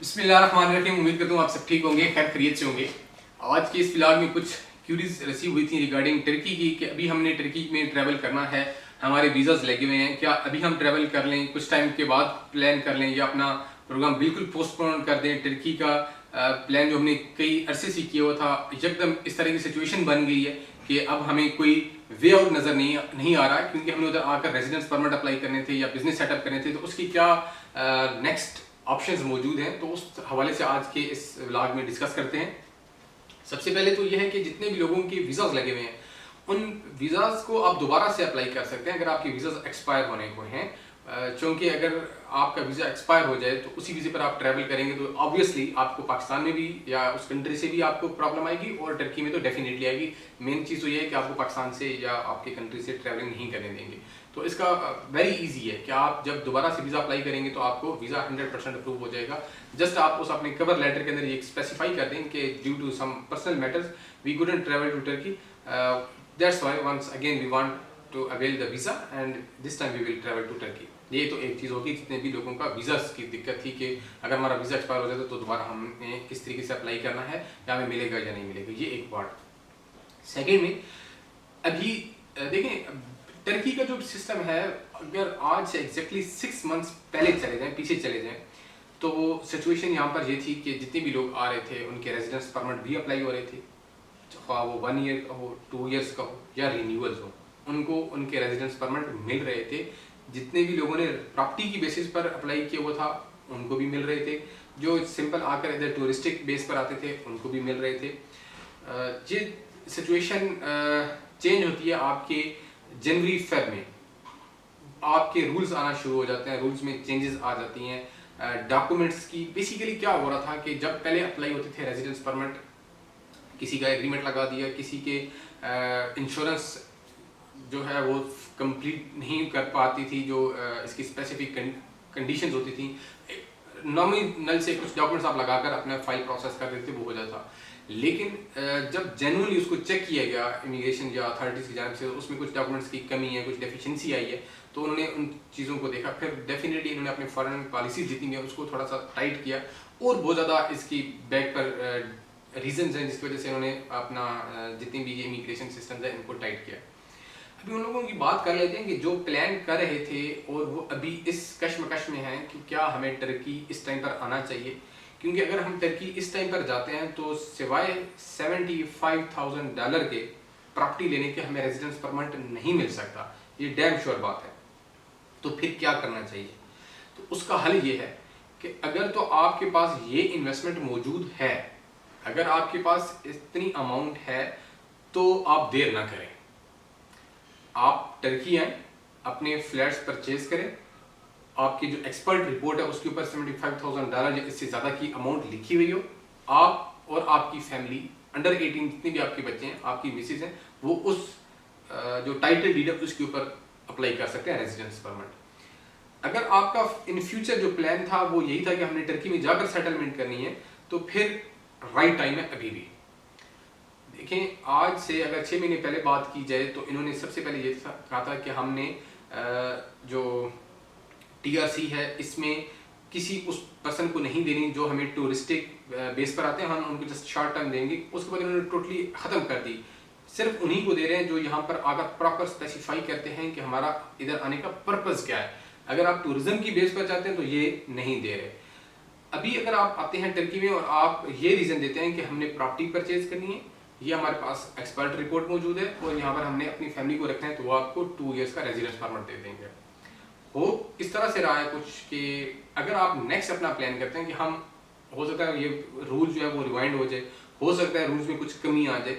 बिस्मिल्लाहिर्रहमानिर्रहीम। उम्मीद करता हूँ आप सब ठीक होंगे, खैर खैरियत से होंगे। आज के इस व्लॉग में कुछ क्यूरीज रिसीव हुई थी रिगार्डिंग टर्की की कि अभी हमने टर्की में ट्रैवल करना है, हमारे वीज़ाज लगे हुए हैं, क्या अभी हम ट्रैवल कर लें, कुछ टाइम के बाद प्लान कर लें या अपना प्रोग्राम बिल्कुल पोस्टपोन कर दें। टर्की का प्लान जो हमने कई अरसे से किया हुआ था, एकदम इस तरह की सिचुएशन बन गई है कि अब हमें कोई वे आउट नज़र नहीं आ रहा है, क्योंकि हमने उधर आकर रेजिडेंस परमिट अप्लाई करने थे या बिजनेस सेटअप करने थे, तो उसकी क्या नेक्स्ट ऑप्शंस मौजूद हैं। तो उस हवाले से आज के इस व्लॉग में डिस्कस करते हैं। सबसे पहले तो यह है कि जितने भी लोगों के वीज़ाज लगे हुए हैं, उन वीज़ाज को आप दोबारा से अप्लाई कर सकते हैं अगर आपके वीज़ाज एक्सपायर होने को हैं। क्योंकि अगर आपका वीज़ा एक्सपायर हो जाए तो उसी वीज़े पर आप ट्रैवल करेंगे तो ऑब्वियसली आपको पाकिस्तान में भी या उस कंट्री से भी आपको प्रॉब्लम आएगी और टर्की में तो डेफिनेटली आएगी। मेन चीज़ तो ये है कि आपको पाकिस्तान से या आपके कंट्री से ट्रैवलिंग नहीं करने देंगे। तो इसका वेरी इजी है कि आप जब दोबारा से वीज़ा अप्लाई करेंगे तो आपको वीज़ा 100% अप्रूव हो जाएगा। जस्ट आप उस अपने कवर लेटर के अंदर ये स्पेसिफाई कर दें कि due to some personal matters we couldn't travel to Turkey, that's why once again we want to avail the visa and this time we will travel to Turkey. ये तो एक चीज़ होगी। जितने भी लोगों का वीज़ा की दिक्कत थी कि अगर हमारा वीज़ा एक्सपायर हो जाता तो दोबारा हमें किस तरीके से अप्लाई करना है या हमें मिलेगा या नहीं मिलेगा, ये एक पार्ट। सेकेंड में अभी देखें टर्की का जो सिस्टम है, अगर आज से एग्जैक्टली 6 मंथ्स पहले चले जाएं, पीछे चले जाएं, तो सिचुएशन यहाँ पर ये थी कि जितने भी लोग आ रहे थे उनके रेजिडेंस परमिट भी अप्लाई हो रहे थे, चाहे वो 1 ईयर का हो, 2 ईयर्स का हो या रिन्यूअल्स हो, उनको उनके रेजिडेंस परमिट मिल रहे थे। जितने भी लोगों ने प्रॉपर्टी की बेसिस पर अप्लाई किया हुआ था उनको भी मिल रहे थे, जो सिंपल आकर इधर टूरिस्टिक बेस पर आते थे उनको भी मिल रहे थे। ये सिचुएशन चेंज होती है आपके जनवरी फेब में, आपके रूल्स आना शुरू हो जाते हैं, रूल्स में चेंजेस आ जाती हैं। डॉक्यूमेंट्स की बेसिकली क्या हो रहा था कि जब पहले अप्लाई होते थे रेजिडेंस परमिट, किसी का एग्रीमेंट लगा दिया, किसी के इंश्योरेंस जो है वो कंप्लीट नहीं कर पाती थी, जो इसकी स्पेसिफिक कंडीशंस होती थी, नॉमिनल से कुछ डॉक्यूमेंट्स आप लगाकर अपना फाइल प्रोसेस कर देते वो हो जाता। लेकिन जब जेन्युइनली उसको चेक किया गया इमिग्रेशन या अथॉरिटीज़ की जानब से, उसमें कुछ डॉक्यूमेंट्स की कमी है, कुछ डेफिशिएंसी आई है, तो उन्होंने उन चीज़ों को देखा। फिर डेफिनेटली इन्होंने अपने फॉरेन पॉलिसी जितनी है उसको थोड़ा सा टाइट किया और बहुत ज़्यादा इसकी बैक पर रीजंस हैं जिसकी वजह से उन्होंने अपना जितनी भी ये इमिग्रेशन सिस्टम है इनको टाइट किया। अभी उन लोगों की बात कर लेते हैं कि जो प्लान कर रहे थे और वो अभी इस कश्मकश में हैं कि क्या हमें टर्की इस टाइम पर आना चाहिए। क्योंकि अगर हम टर्की इस टाइम पर जाते हैं तो सिवाय $75,000 के प्रॉपर्टी लेने के हमें रेजिडेंस परमिट नहीं मिल सकता, ये डैम श्योर बात है। तो फिर क्या करना चाहिए? तो उसका हल ये है कि अगर तो आपके पास ये इन्वेस्टमेंट मौजूद है, अगर आपके पास इतनी अमाउंट है तो आप देर ना करें, आप टर्की आए, अपने फ्लैट्स परचेज करें। आपकी जो एक्सपर्ट रिपोर्ट है उसके ऊपर $75,000 या इससे ज़्यादा की अमाउंट लिखी हुई हो, आप और आपकी फैमिली अंडर 18 जितने भी आपके बच्चे हैं, आपकी मिसेज हैं, वो उस जो टाइटल डीड है उसके ऊपर अप्लाई कर सकते हैं रेजिडेंस परमिट। अगर आपका इन फ्यूचर जो प्लान था वो यही था कि हमने टर्की में जाकर सेटलमेंट करनी है, तो फिर राइट टाइम है अभी भी। देखें, आज से अगर 6 महीने पहले बात की जाए तो इन्होंने सबसे पहले ये कहा था कि हमने जो TRC है इसमें किसी उस पर्सन को नहीं देनी जो हमें टूरिस्टिक बेस पर आते हैं, हम उनको जस्ट शॉर्ट टर्म देंगे। उसके बाद इन्होंने टोटली ख़त्म कर दी, सिर्फ उन्हीं को दे रहे हैं जो यहाँ पर आकर प्रॉपर स्पेसिफाई करते हैं कि हमारा इधर आने का पर्पज़ क्या है। अगर आप टूरिज्म की बेस पर चाहते हैं तो ये नहीं दे रहे। अभी अगर आप आते हैं टर्की में और आप ये रीज़न देते हैं कि हमने प्रॉपर्टी परचेज करनी है, ये हमारे पास एक्सपर्ट रिपोर्ट मौजूद है और यहाँ पर हमने अपनी फैमिली को रखना है, तो वो आपको 2 इयर्स का रेजिडेंस परमिट दे देंगे। हो इस तरह से रहा है कुछ कि अगर आप नेक्स्ट अपना प्लान करते हैं कि हम हो सकता है ये रूल जो है वो रिवाइंड हो जाए, हो सकता है रूल्स में कुछ कमी आ जाए,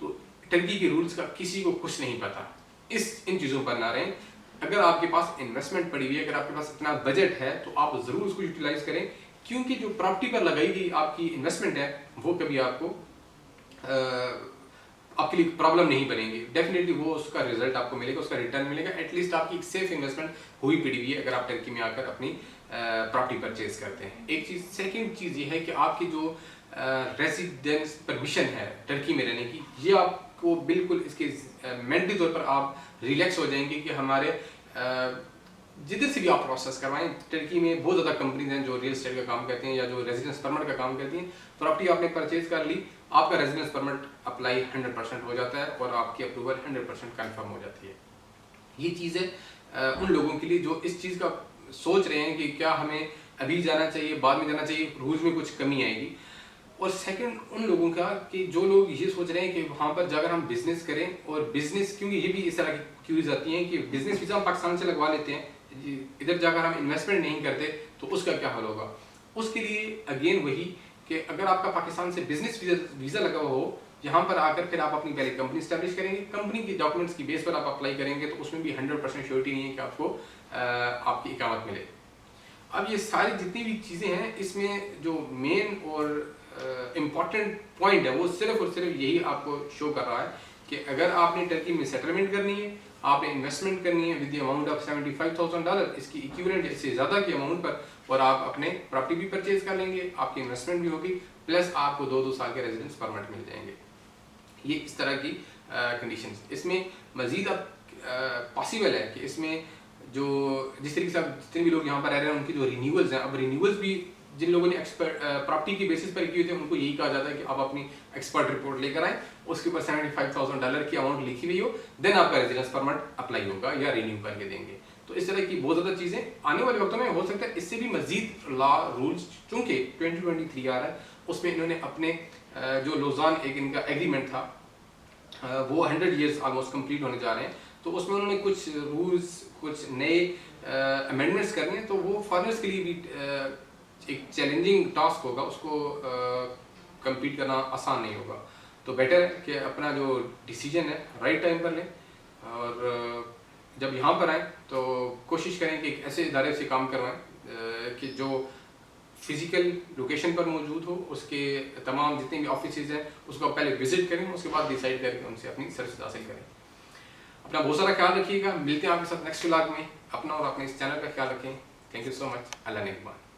तो टर्की के रूल्स का किसी को कुछ नहीं पता। इन चीज़ों पर ना रहें। अगर आपके पास इन्वेस्टमेंट पड़ी हुई है, अगर आपके पास इतना बजट है तो आप ज़रूर उसको यूटिलाइज करें, क्योंकि जो प्रॉपर्टी पर लगाई गई आपकी इन्वेस्टमेंट है वो कभी आपके लिए प्रॉब्लम नहीं बनेगी। डेफिनेटली वो उसका रिजल्ट आपको मिलेगा, उसका रिटर्न मिलेगा। एटलीस्ट आपकी एक सेफ इन्वेस्टमेंट हुई पड़ी हुई है अगर आप टर्की में आकर अपनी प्रॉपर्टी परचेज करते हैं। एक चीज़, सेकंड चीज़ ये है कि आपकी जो रेजिडेंस परमिशन है टर्की में रहने की, ये आपको बिल्कुल इसके मेंटली तौर पर आप रिलैक्स हो जाएंगे कि हमारे जिधर से भी आप प्रोसेस करवाएं। टर्की में बहुत ज़्यादा कंपनीज हैं जो रियल एस्टेट का काम करते हैं या जो रेजिडेंस परमिट का काम करती हैं। प्रॉपर्टी आपने परचेज कर ली, आपका रेजिडेंस परमिट अप्लाई 100% हो जाता है और आपकी अप्रूवल 100% कन्फर्म हो जाती है। ये चीज़ है उन लोगों के लिए जो इस चीज़ का सोच रहे हैं कि क्या हमें अभी जाना चाहिए, बाद में जाना चाहिए, रूल्स में कुछ कमी आएगी। और सेकंड उन लोगों का कि जो लोग ये सोच रहे हैं कि वहाँ पर जाकर हम बिजनेस करें, और बिजनेस क्योंकि ये भी इस तरह की क्यूरीज आती हैं कि बिजनेस वीज़ा हम पाकिस्तान से लगवा लेते हैं, इधर जाकर हम इन्वेस्टमेंट नहीं करते तो उसका क्या हल होगा। उसके लिए अगेन वही कि अगर आपका पाकिस्तान से बिजनेस वीज़ा लगा हुआ हो, यहाँ पर आकर फिर आप अपनी पहले कंपनी स्टैब्लिश करेंगे, कंपनी के डॉक्यूमेंट्स की बेस पर आप अप्लाई करेंगे तो उसमें भी 100% श्योरिटी नहीं है कि आपको आपकी इकामत मिले। अब ये सारी जितनी भी चीज़ें हैं इसमें जो मेन और इम्पॉर्टेंट पॉइंट है वो सिर्फ और सिर्फ यही आपको शो कर रहा है कि अगर आपने टर्की में सेटलमेंट करनी है, आपने इन्वेस्टमेंट करनी है विद द अमाउंट ऑफ $75,000, इसकी इक्विवेलेंट इससे ज़्यादा की अमाउंट पर, और आप अपने प्रॉपर्टी भी परचेज कर लेंगे, आपकी इन्वेस्टमेंट भी होगी, प्लस आपको 2-2 साल के रेजिडेंस परमिट मिल जाएंगे। ये इस तरह की कंडीशंस। इसमें मजीद अब पॉसिबल है कि इसमें जो जिस तरीके से अब जितने भी लोग यहाँ पर रह रहे हैं उनकी जो रिन्यूअल्स हैं, अब रिन्यूअल्स भी जिन लोगों ने प्रॉपर्टी की बेसिस पर किए थे उनको यही कहा जाता है कि आप अपनी एक्सपर्ट रिपोर्ट लेकर आए, उसके ऊपर $75,000 की अमाउंट लिखी हुई हो, देन आपका रेजिडेंस परमिट अप्लाई होगा या रिन्यू करके देंगे। तो इस तरह की बहुत ज़्यादा चीज़ें आने वाले वक्तों में हो सकता है इससे भी मजीद लॉ रूल्स, चूँकि 2023 आ रहा है, उसमें इन्होंने अपने जो लोजान एक इनका एग्रीमेंट था वो 100 ईयर्स ऑलमोस्ट कंप्लीट होने जा रहे हैं, तो उसमें उन्होंने कुछ रूल्स, कुछ नए अमेंडमेंट्स करने हैं, तो वो फॉरेनर्स के लिए भी एक चैलेंजिंग टास्क होगा, उसको कंप्लीट करना आसान नहीं होगा। तो बेटर है कि अपना जो डिसीजन है राइट टाइम पर लें, और जब यहाँ पर आएँ तो कोशिश करें कि एक ऐसे इदारे से काम करवाएं कि जो फिजिकल लोकेशन पर मौजूद हो, उसके तमाम जितने भी ऑफिसेज हैं उसको पहले विजिट करें, उसके बाद डिसाइड करके उनसे अपनी सर्विस हासिल करें। अपना बहुत सारा ख्याल रखिएगा, मिलते हैं आपके साथ नेक्स्ट व्लॉग में। अपना और अपने इस चैनल का ख्याल रखें। Thank you so much. अल्लाह नेगहबान।